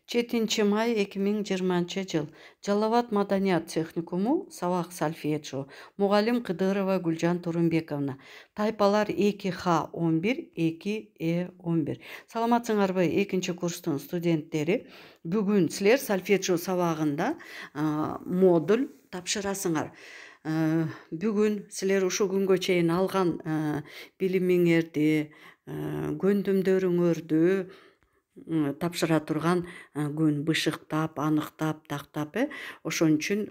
7 may 2020 жыл. Жалал Абад Маданият техникуму, сабак сольфеджио. Мугалим Кыдырова Гүлжан Турунбековна. Тайпалар 2Х11, 2Э11. Саламатсыңарбы, 2-курстун студенттери. Бүгүн силер сольфеджио сабагында модуль тапшырасыңар. Бүгүн силер ушул күнгө чейин алган билимиңерди, көндүмдөрүңөрдү тапшыра турган күн бышыктап, аныктап, тактап, ошон үчүн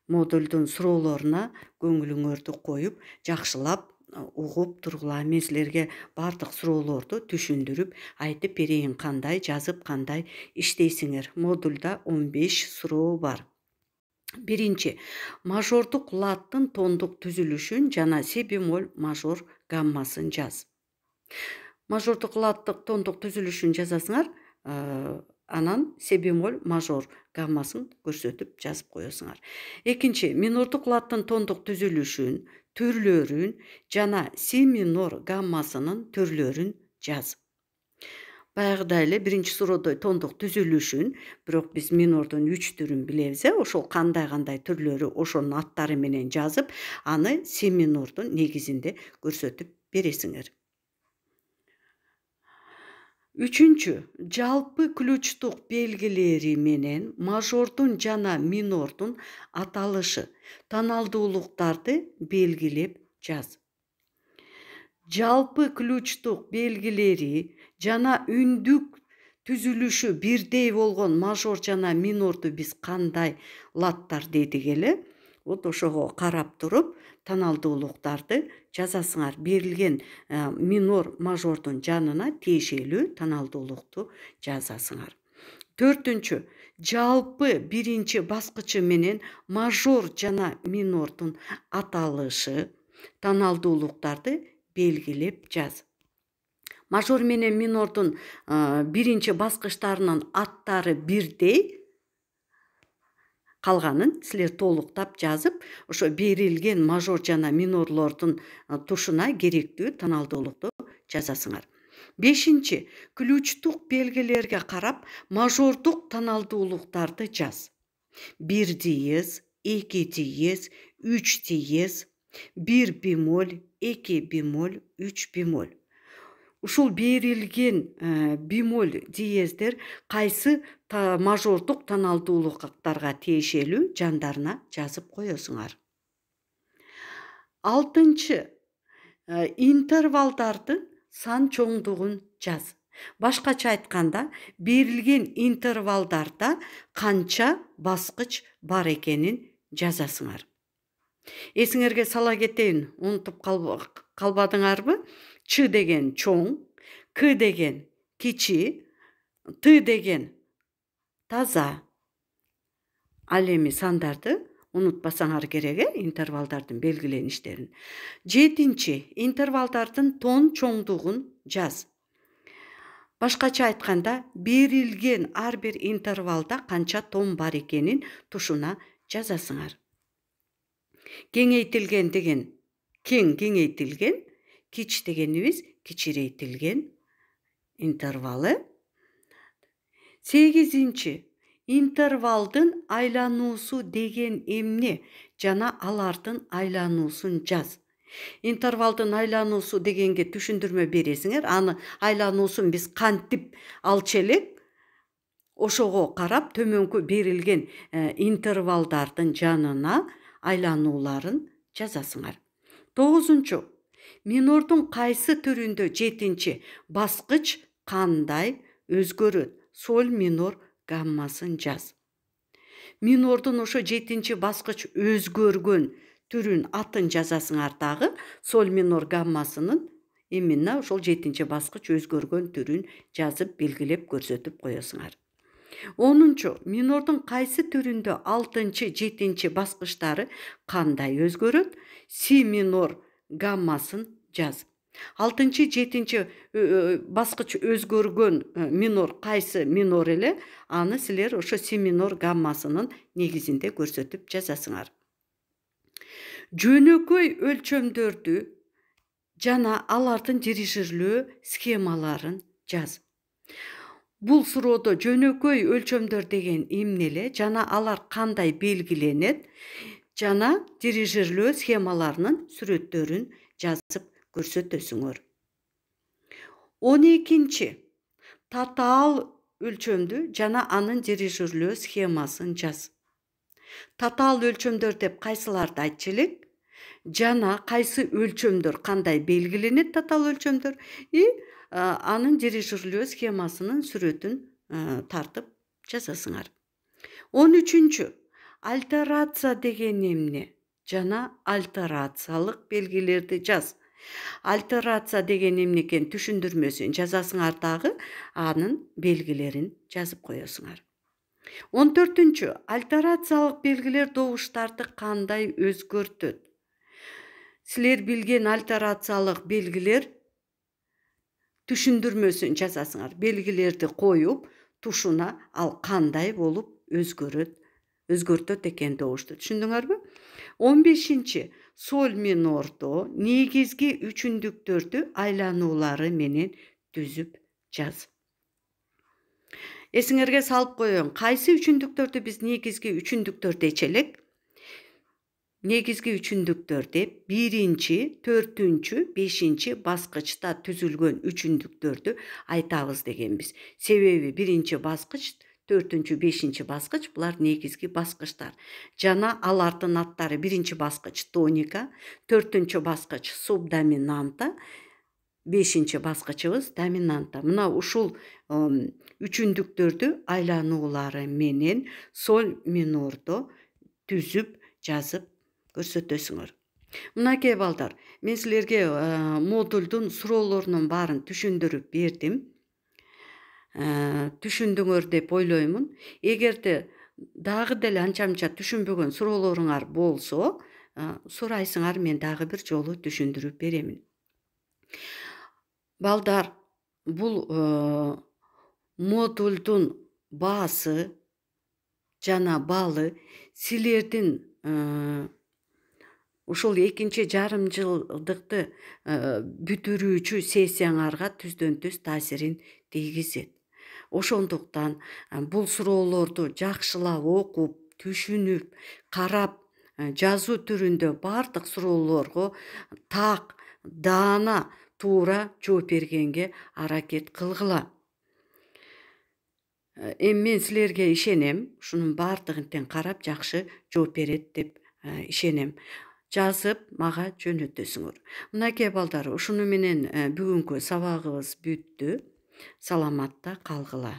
модульдун суроолоруна көңүлүңөрдү коюп, жакшылап угуп тургула. Мен силерге бардык суроолорду түшүндүрүп айтып берейин, кандай жазып, кандай иштейсиңер. Модульда 15 суроо бар. Биринчи, мажордук латтын тондук түзүлүшүн жана си бемоль мажор гаммасын жаз. Мажордук латтык тондук түзүлүшүн жазасыңар, анан си бемоль мажор гаммасын көрсөтүп жазып коесуңар. Экинчи, минордук латтын тондук түзүлүшүн, түрлөрүн жана си минор гаммасынын түрлөрүн жаз. Баягыдай эле биринчи суроодой тондук түзүлүшүн, бирок биз минордун 3 түрүн билебиз, ошол кандай түрлөрү ошонун аттары менен жазып, аны си минордун негизинде көрсөтүп бересиңер. Үчүнчү, жалпы ключтук белгилери менен мажордун жана минордун аталышы, таналдуулуктарды белгилеп жаз. Жалпы ключтук белгилери жана үндүк түзүлүшү бирдей болгон мажор жана минорду биз кандай латтар дедик эле? Вот ошого карап туруп, таналдуулуктарды жазасыңар. Берилген минор мажордун жанына тиешелүү таналдуулукту жазасыңар. Төртүнчү, жалпы биринчи баскычы менен мажор жана минордун аталышы, таналдуулуктарды белгилеп жаз. Мажор менен минордун биринчи баскычтарынын аттары бирдей, калганын силер толуктап жазып, ошо берилген мажор жана минорлордун тушуна керектүү таналдуулукту жазасыңар. Бешинчи, ключтук белгилерге карап мажордук таналдуулуктарды жаз. 1 диез, 2 диез, 3 диез, 1 бемоль, 2 бемоль, 3 бемоль. Ушул берилген бемоль диездер кайсы мажордук таналдуулуктарга тиешелүү жандарына жазып коесуңар. Алтынчы, интервалдардын сан чоңдугун жаз. Башкача айтканда, берилген интервалдарда канча баскыч бар экенин жазасыңар. Эсиңерге сала кетейин, унутуп калбадыңарбы? Ч деген чоң, К деген кичи, Т деген таза. Ал эми сандарды унутпасаңар керек, интервалдардын белгилеништерин. Жетинчи, интервалдардын тон чоңдугун жаз. Башкача айтканда, берилген ар бир интервалда канча тон бар экенин тушуна жазасыңар. Кеңейтилген деген кең кеңейтилген, кич дегенибиз кичирейтилген интервалы. Сегизинчи, интервалдын айлануусу деген эмне жана алардын айлануусун жаз. Интервалдын айлануусу дегенге түшүндүрмө бересиңер, аны айлануусун биз кантип алчу элек, ошого карап төмөнкү берилген интервалдардын жанына айланууларын жазасыңар. Тогузунчу, минордун кайсы түрүндө 7 баскыч кандай өзгөрөт? Соль минор гаммасын жаз. Минордун ошо 7 баскыч өзгөргөн түрүн атын жазасыңар дагы, соль минор гаммасынын именно ошол 7 баскыч өзгөргөн түрүн жазып белгилеп көрсөтүп коесуңар. 10, минордун кайсы түрүндө 6-7 баскычтары кандай өзгөрөт? Си минор гаммасын жаз. 6-7 баскыч өзгөргөн минор кайсы минор эле, аны силер ошо си минор гаммасынын негизинде көрсөтүп жазасыңар. Жөнөкөй өлчөмдөрдү жана алардын дирижирлөө схемаларын жаз. Бул суроодо жөнөкөй өлчөмдөр деген эмнеле жана алар кандай белгиленет жана дирижерлөө схемаларынын сүрөттөрүн жазып көрсөтөсүңөр. 12. Татаал өлчөмдү жана анын дирижерлөө схемасын жаз. Татаал өлчөмдөр деп кайсыларды айтчу элек? Жана кайсы өлчөмдөр кандай белгиленет татаал өлчөмдөр анын дирижерлөө схемасынын сүрөтүн тартып жазасыңар. 13. Альтерация деген эмне? Жана альтерациялык белгилерди жаз. Альтерация деген эмне экенин түшүндүрмөсүн жазасыңар дагы анын белгилерин жазып коесуңар. 14. Альтерациялык белгилер добуштарды кандай өзгөртөт? Силер билген альтерациялык белгилер түшүндүрмөсүн жазасыңар. Белгилерди коюп, тушуна ал кандай болуп өзгөртөт экен добушту. Түшүндүңөрбү? 15. Соль минордо негизги үчүндүктөрдү айлануулары менен түзүп жаз. Эсиңерге салып коеюн. Кайсы үчүндүктөрдү биз негизги үчүндүктөр дечи элек? Негизги үчүндүктөр деп 1-чи, 4-чү, 5-чи баскычта түзүлгөн үчүндүктөрдү айтабыз дегенбиз. Себеби 1-чи баскыч, 4-чү, 5-чи баскыч булар негизги баскычтар. Жана алардын аттары 1-чи баскыч тоника, 4-чү баскыч субдоминанта, 5-чи баскычыбыз доминанта. Мына ушул үчүндүктөрдү айлануулары менен соль минордо түзүп жазып көрсөтөсүңөр. Мынакей балдар, мен силерге модулдун суроолорунун баарын түшүндүрүп бердим. Түшүндүңөр деп ойлоймун. Эгерде дагы деле анча-мынча түшүнбөгөн суроолоруңар болсо, сурайсыңар, мен дагы бир жолу түшүндүрүп беремин. Балдар, бул модулдун баасы жана балы силердин ушул 2-чи жарым жылдыкты бүтүрүүчү сессияңарга түздөн-түз таасирин тийгизет. Ошондуктан бул суроолорду жакшылап окуп, түшүнүп, карап, жазуу түрүндө бардык суроолорго так, даана, туура жооп бергенге аракет кылгыла. Эми мен силерге ишенем, ушунун бардыгын тең карап жакшы жооп берет деп ишенем. Жазып мага жөнөтөсүңөр. Мынакей балдар, ушуну менен бүгүнкү сабагыбыз бүттү. Саламатта калгыла.